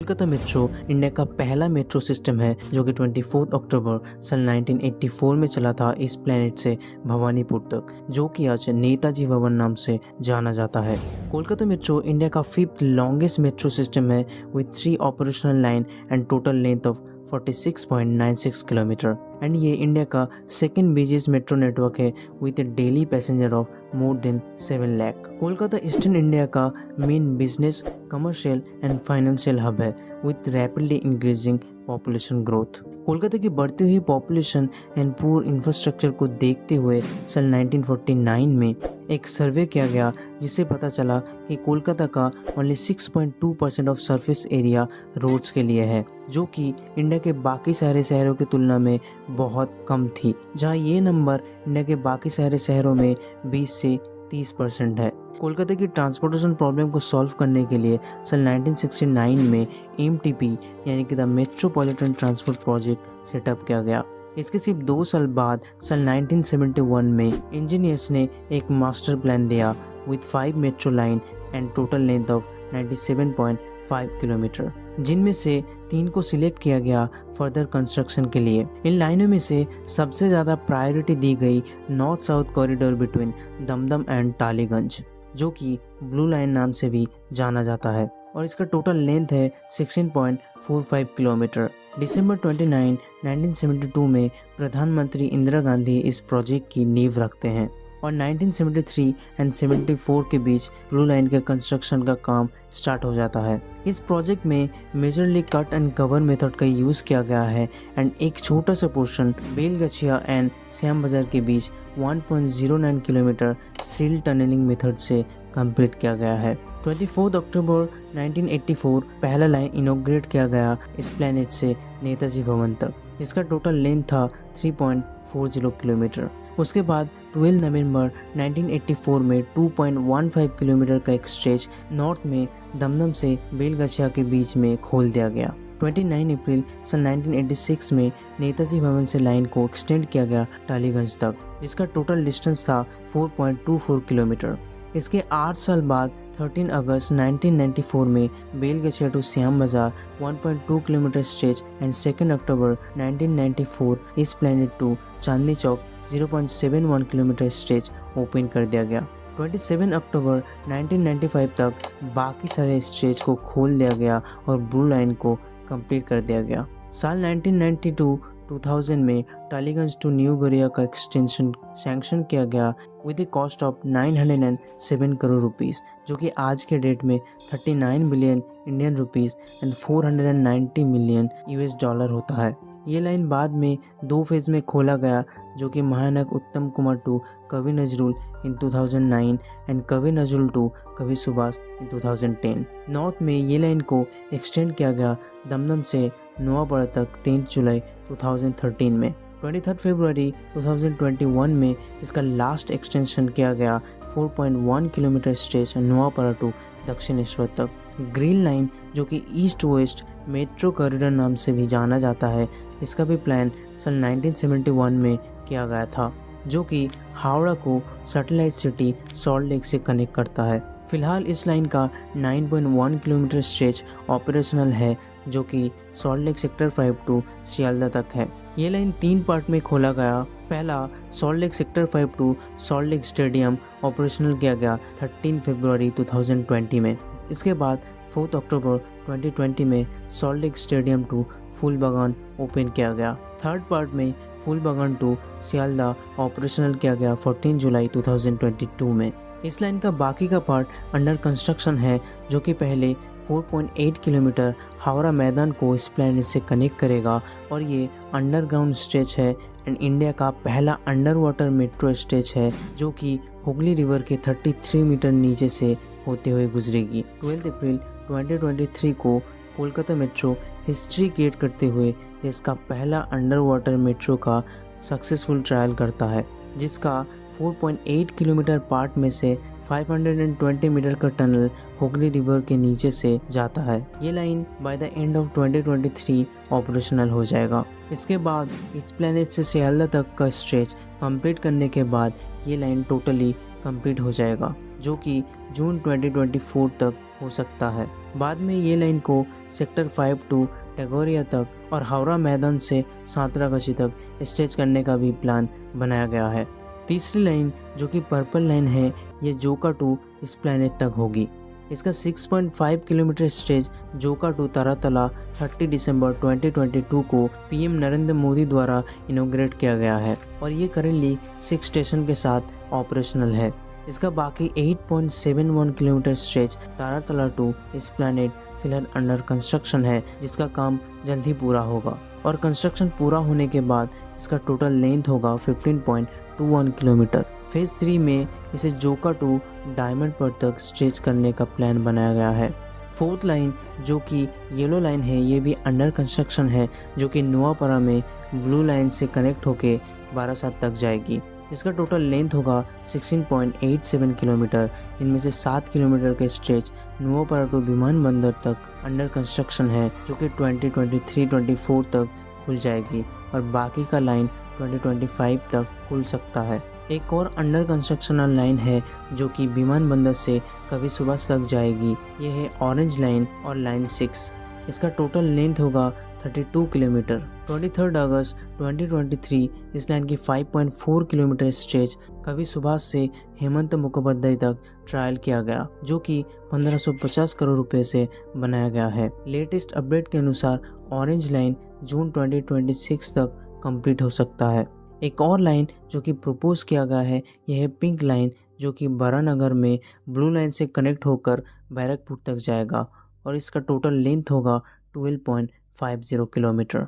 Kolkata metro India का पहला metro system है जो कि 24 अक्टूबर सन 1984 में चला था इस प्लेनेट से भवानीपुर तक, जो कि आज नेताजी भवन नाम से जाना जाता है। कोलकाता मेट्रो इंडिया का 5th लॉन्गेस्ट मेट्रो सिस्टम है with 3 operational line and total length of 46.96 kilometre and ये इंडिया का 2nd बिगेस्ट मेट्रो नेटवर्क है with a daily passenger of more than 7 lakh. Kolkata eastern India का main business, commercial and financial hub है with rapidly increasing population growth. Kolkata की बढ़ती हुई population and poor infrastructure को देखते हुए सन 1949 में एक सर्वे किया गया जिससे पता चला कि कोलकाता का only 6.2% of surface area roads के लिए है, जो कि इंडिया के बाकी सारे शहरों की तुलना में बहुत कम थी, जहां ये नंबर इंडिया के बाकी सारे शहरों में 20 से 30% है। कोलकाता की ट्रांसपोर्टेशन प्रॉब्लम को सॉल्व करने के लिए सन 1969 में एमटीपी यानी कि the metropolitan transport project setup किया गया। इसके सिर्फ 2 साल बाद सन 1971 में इंजीनियर्स ने एक मास्टर प्लान दिया with 5 metro line and total length of 97.5 kilometre, जिनमें से 3 को सिलेक्ट किया गया फर्दर कंस्ट्रक्शन के लिए। इन लाइनों में से सबसे ज़्यादा प्रायोरिटी दी गई north south corridor between Dum Dum and Tollygunge, जो कि ब्लू लाइन नाम से भी जाना जाता है, और इसका टोटल लेंथ है 16.45 किलोमीटर। दिसंबर 29, 1972 में प्रधानमंत्री इंदिरा गांधी इस प्रोजेक्ट की नींव रखते हैं और 1973 एंड 74 के बीच ब्लू लाइन के कंस्ट्रक्शन का काम स्टार्ट हो जाता है। इस प्रोजेक्ट में majorly cut and cover method का यूज़ किया गया है एंड एक छोटा सा पोर्शन बेलगछिया एंड श्याम बाजार के बीच 1.09 किलोमीटर सील टनलिंग मेथड से कंप्लीट किया गया है। 24 अक्टूबर 1984 पहला लाइन इनॉग्रेट किया गया इस प्लेनेट से नेताजी भवन तक, जिसका टोटल लेंथ था 3.40 किलोमीटर। उसके बाद 12 नवंबर 1984 में 2.15 किलोमीटर का एक स्ट्रेच नॉर्थ में दमदम से बेलगछिया के बीच में खोल दिया गया। 29 अप्रैल सन 1986 में नेताजी भवन से लाइन को एक्सटेंड किया गया टालीगंज तक, जिसका टोटल डिस्टेंस था 4.24 किलोमीटर। इसके 8 साल बाद 13 अगस्त 1994 में बेलगछिया टू श्याम बाजार 1.2 किलोमीटर स्ट्रेच एंड 2 अक्टूबर 1994 Esplanade to Chandni Chowk 0.71 kilometre stretch open कर दिया गया। 27 अक्टूबर 1995 तक बाकी सारे स्ट्रेच को खोल दिया गया और ब्लू लाइन को कंप्लीट कर दिया गया। साल 1992-2000 में टालीगंज टू न्यू गड़िया का एक्सटेंशन सैंक्शन किया गया with A cost of 907 crore rupees, जो कि आज के डेट में 39 billion Indian rupees and 490 million US dollar होता है। ये लाइन बाद में 2 फेज में खोला गया, जो कि महानायक उत्तम कुमार टू कवि नजरुल इन 2009 एंड कवि नजरुल टू कवि सुभाष इन 2010। नॉर्थ में ये लाइन को एक्सटेंड किया गया दमदम से नोआपाड़ा तक 3 जुलाई 2013 में। 23 फरवरी 2021 में इसका लास्ट एक्सटेंशन किया गया 4.1 kilometre stretch Noapara to Dakshineswar तक। ग्रीन लाइन, जो कि ईस्ट वेस्ट मेट्रो कॉरिडोर नाम से भी जाना जाता है, इसका भी प्लान सन 1971 में किया गया था, जो कि हावड़ा को सैटेलाइट सिटी सॉल्ट लेक से कनेक्ट करता है। फिलहाल इस लाइन का 9.1 किलोमीटर स्ट्रेच ऑपरेशनल है, जो कि Salt Lake sector 5 to Sealdah तक है। ये लाइन 3 पार्ट में खोला गया। पहला Salt Lake sector 5 to Salt Lake stadium operational किया गया 13 फरवरी 2020 में। इसके बाद 4 अक्टूबर 2020 में Salt Lake stadium to Phool Bagan open किया गया। थर्ड पार्ट में फूल बागान टू सियालदा ऑपरेशनल किया गया 14 जुलाई 2022 में। इस लाइन का बाकी का पार्ट अंडर कंस्ट्रक्शन है, जो कि पहले 4.8 किलोमीटर हावड़ा मैदान को इस प्लेनेट से कनेक्ट करेगा और ये अंडरग्राउंड स्ट्रेच है एंड इंडिया का पहला अंडर वाटर मेट्रो स्ट्रेच है, जो कि हुगली रिवर के 33 मीटर नीचे से होते हुए गुजरेगी। 12 अप्रैल 2023 को कोलकाता मेट्रो हिस्ट्री क्रिएट करते हुए देश का पहला अंडर वाटर मेट्रो का सक्सेसफुल ट्रायल करता है, जिसका 4.8 किलोमीटर पार्ट में से 520 मीटर का टनल हुगली रिवर के नीचे से जाता है। ये line by the end of 2023 operational हो जाएगा। इसके बाद इस प्लेनेट से सियालदा तक का स्ट्रेच कंप्लीट करने के बाद ये लाइन टोटली कंप्लीट हो जाएगा, जो कि जून 2024 तक हो सकता है। बाद में ये लाइन को सेक्टर 5 टू टैगोरिया तक और हावड़ा मैदान से सांतरागाछी तक स्ट्रेच करने का भी प्लान बनाया गया है। तीसरी लाइन जो कि पर्पल लाइन है, ये जोका टू इस प्लैनेट तक होगी। इसका 6.5 kilometre stretch Joka to Taratala 30 दिसंबर 2022 को पीएम नरेंद्र मोदी द्वारा इनॉग्रेट किया गया है और ये करेंटली 6 स्टेशन के साथ ऑपरेशनल है। इसका बाकी 8.71 किलोमीटर स्ट्रेच तारातला टू इस प्लैनेट फिलहाल अंडर कंस्ट्रक्शन है, जिसका काम जल्द ही पूरा होगा और कंस्ट्रक्शन पूरा होने के बाद इसका टोटल लेंथ होगा 15.21 किलोमीटर। फेज 3 में इसे जोका टू डायमंड पर तक स्ट्रेच करने का प्लान बनाया गया है। फोर्थ लाइन जो कि येलो लाइन है, ये भी अंडर कंस्ट्रक्शन है, जो कि नुआपाड़ा में ब्लू लाइन से कनेक्ट होके बारासात तक जाएगी। इसका टोटल लेंथ होगा 16.87 किलोमीटर। इनमें से 7 किलोमीटर के स्ट्रेच नुआपाड़ा टू विमानबंदर तक अंडर कंस्ट्रक्शन है, जो कि 2023-24 तक खुल जाएगी और बाकी का लाइन 2025 तक खुल सकता है। एक और अंडर कंस्ट्रक्शन लाइन है जो कि विमानबंदर से कभी सुबह तक जाएगी। ये है ऑरेंज लाइन और लाइन 6। इसका टोटल लेंथ होगा 32 किलोमीटर। 23 अगस्त 2023 इस लाइन की 5.4 किलोमीटर स्ट्रेच कभी सुभाष से हेमंत मुखोपाध्याय तक ट्रायल किया गया, जो कि 1550 करोड़ रुपए से बनाया गया है। लेटेस्ट अपडेट के अनुसार ऑरेंज लाइन जून 2026 तक कंप्लीट हो सकता है। एक और लाइन जो कि प्रपोज किया गया है, यह है पिंक लाइन, जो कि बरानगर में ब्लू लाइन से कनेक्ट होकर बैरकपुर तक जाएगा और इसका टोटल लेंथ होगा 12.50 किलोमीटर।